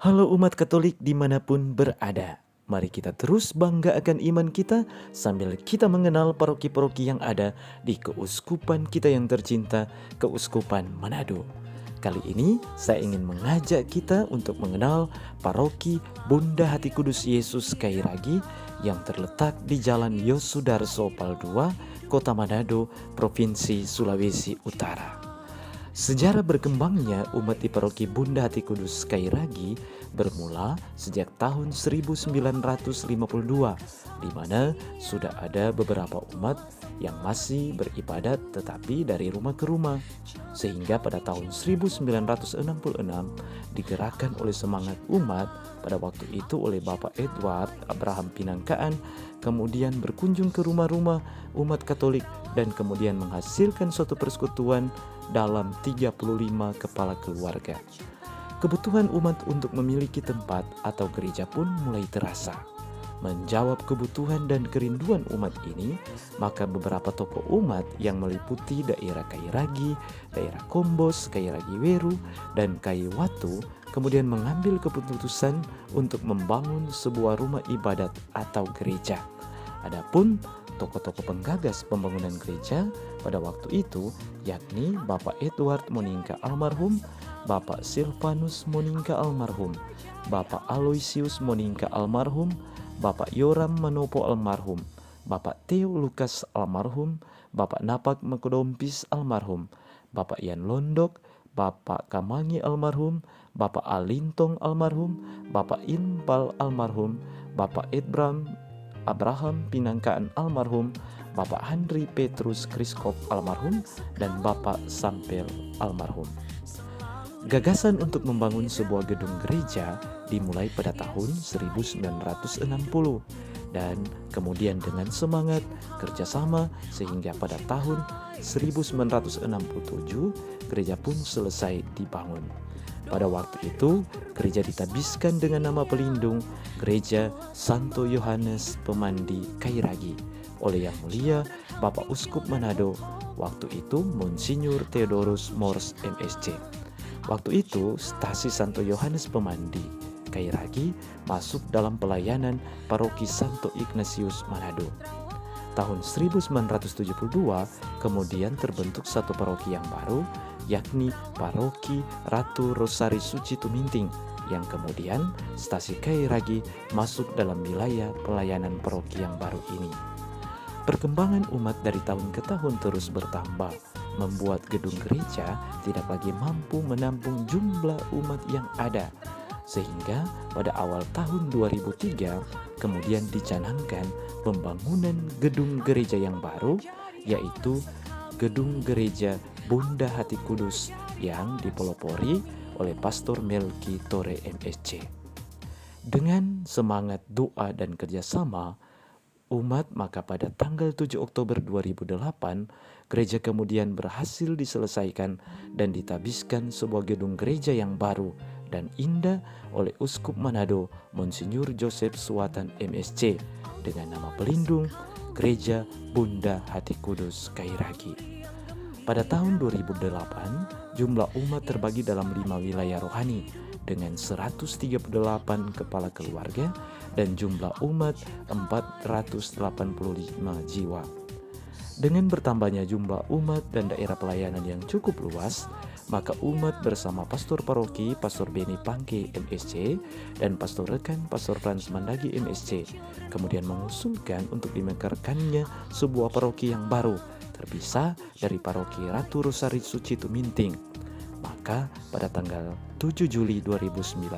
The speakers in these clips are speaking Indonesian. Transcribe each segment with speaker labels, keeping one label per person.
Speaker 1: Halo umat Katolik dimanapun berada. Mari kita terus bangga akan iman kita sambil kita mengenal paroki-paroki yang ada di keuskupan kita yang tercinta, Keuskupan Manado. Kali ini saya ingin mengajak kita untuk mengenal paroki Bunda Hati Kudus Yesus Kairagi yang terletak di Jalan Yosudarso Pal 2, Kota Manado, Provinsi Sulawesi Utara. Sejarah berkembangnya umat di paroki Bunda Hati Kudus Kairagi bermula sejak tahun 1952, di mana sudah ada beberapa umat yang masih beribadat tetapi dari rumah ke rumah. Sehingga pada tahun 1966 digerakkan oleh semangat umat pada waktu itu oleh Bapak Edward Abraham Pinangkaan, kemudian berkunjung ke rumah-rumah umat Katolik dan kemudian menghasilkan suatu persekutuan dalam 35 kepala keluarga. Kebutuhan umat untuk memiliki tempat atau gereja pun mulai terasa. Menjawab kebutuhan dan kerinduan umat ini, maka beberapa tokoh umat yang meliputi daerah Kairagi, daerah Kombos, Kairagi Weru, dan Kaiwatu kemudian mengambil keputusan untuk membangun sebuah rumah ibadat atau gereja. Adapun tokoh-tokoh penggagas pembangunan gereja pada waktu itu yakni Bapak Edward Moningka almarhum, Bapak Silvanus Moningka almarhum, Bapak Aloysius Moningka almarhum, Bapak Yoram Manopo almarhum, Bapak Theo Lukas almarhum, Bapak Napak Mekodompis almarhum, Bapak Ian Londok, Bapak Kamangi almarhum, Bapak Alintong almarhum, Bapak Inpal almarhum, Bapak Abraham Pinangkaan almarhum, Bapak Handri Petrus Kriskop almarhum, dan Bapak Sampel almarhum. Gagasan untuk membangun sebuah gedung gereja dimulai pada tahun 1960 dan kemudian dengan semangat kerjasama sehingga pada tahun 1967 gereja pun selesai dibangun. Pada waktu itu, gereja ditabiskan dengan nama pelindung Gereja Santo Yohanes Pemandi Kairagi oleh Yang Mulia Bapak Uskup Manado, waktu itu Monsinyur Theodorus Mors MSc. Waktu itu, stasi Santo Yohanes Pemandi Kairagi masuk dalam pelayanan Paroki Santo Ignatius Manado. Tahun 1972 kemudian terbentuk satu paroki yang baru, yakni Paroki Ratu Rosari Suci Tuminting, yang kemudian stasi Kairagi masuk dalam wilayah pelayanan paroki yang baru ini. Perkembangan umat dari tahun ke tahun terus bertambah, membuat gedung gereja tidak lagi mampu menampung jumlah umat yang ada. Sehingga pada awal tahun 2003 kemudian dicanangkan pembangunan gedung gereja yang baru, yaitu Gedung Gereja Bunda Hati Kudus yang dipelopori oleh Pastor Melki Tore MSc. Dengan semangat doa dan kerjasama umat, maka pada tanggal 7 Oktober 2008 gereja kemudian berhasil diselesaikan dan ditabiskan sebuah gedung gereja yang baru dan indah oleh Uskup Manado Monsinyur Joseph Suwatan MSc dengan nama pelindung Gereja Bunda Hati Kudus Kairagi. Pada tahun 2008 jumlah umat terbagi dalam 5 wilayah rohani dengan 138 kepala keluarga dan jumlah umat 485 jiwa. Dengan bertambahnya jumlah umat dan daerah pelayanan yang cukup luas, maka umat bersama Pastor Paroki Pastor Beni Pangke MSc dan Pastor Rekan Pastor Frans Mandagi MSc kemudian mengusulkan untuk dimekarkannya sebuah paroki yang baru terpisah dari Paroki Ratu Rosari Suci Tuminting. Maka pada tanggal 7 Juli 2019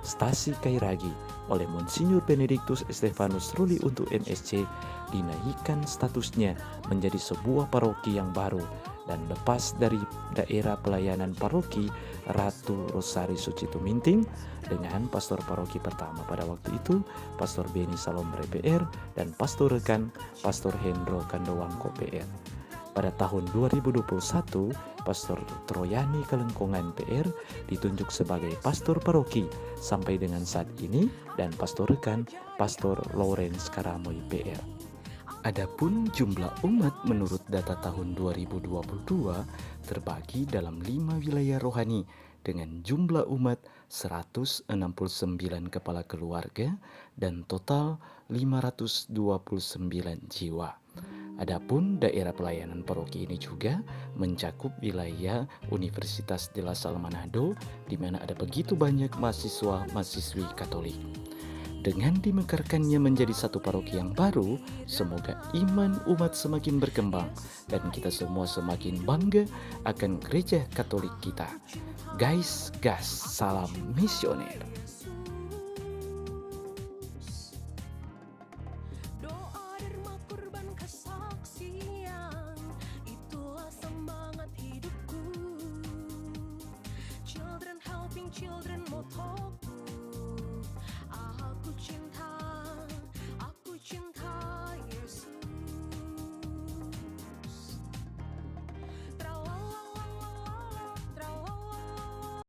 Speaker 1: stasi Kairagi oleh Monsinyur Benediktus Stefanus Ruli untuk MSc dinaikkan statusnya menjadi sebuah paroki yang baru dan lepas dari daerah pelayanan paroki Ratu Rosari Suci Tuminting dengan pastor paroki pertama pada waktu itu Pastor Beni Salomre PR dan pastor rekan Pastor Hendro Kandowangko PR. Pada tahun 2021, Pastor Troyani Kelengkongan PR ditunjuk sebagai pastor paroki sampai dengan saat ini dan pastor rekan Pastor Lawrence Karamoy PR. Adapun jumlah umat menurut data tahun 2022 terbagi dalam 5 wilayah rohani dengan jumlah umat 169 kepala keluarga dan total 529 jiwa. Adapun daerah pelayanan paroki ini juga mencakup wilayah Universitas de La Salle Manado, di mana ada begitu banyak mahasiswa-mahasiswi Katolik. Dengan dimekarkannya menjadi satu paroki yang baru, semoga iman umat semakin berkembang dan kita semua semakin bangga akan gereja Katolik kita. Guys, gas, salam misioner.
Speaker 2: Doa derma kurban kesaksian, itulah semangat hidupku. Children helping children motoku.